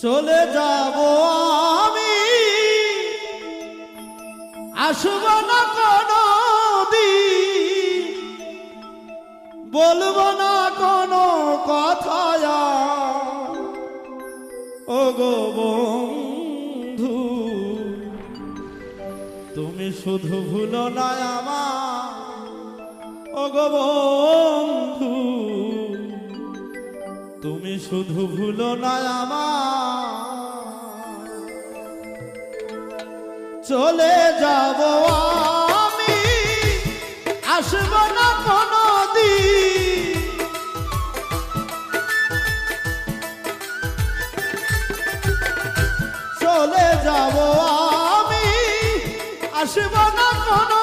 চলে যাব আমি, আসব না কোনো দিন, বলবো না কোনো কথা ও গো বন্ধু। তুমি শুধু ভুলো না আমার ও গো বন্ধু, তুমি শুধু ভুলো না আমার। চলে যাব আমি, আসব না কোনো দিন, চলে যাব আমি, আসব না কোনো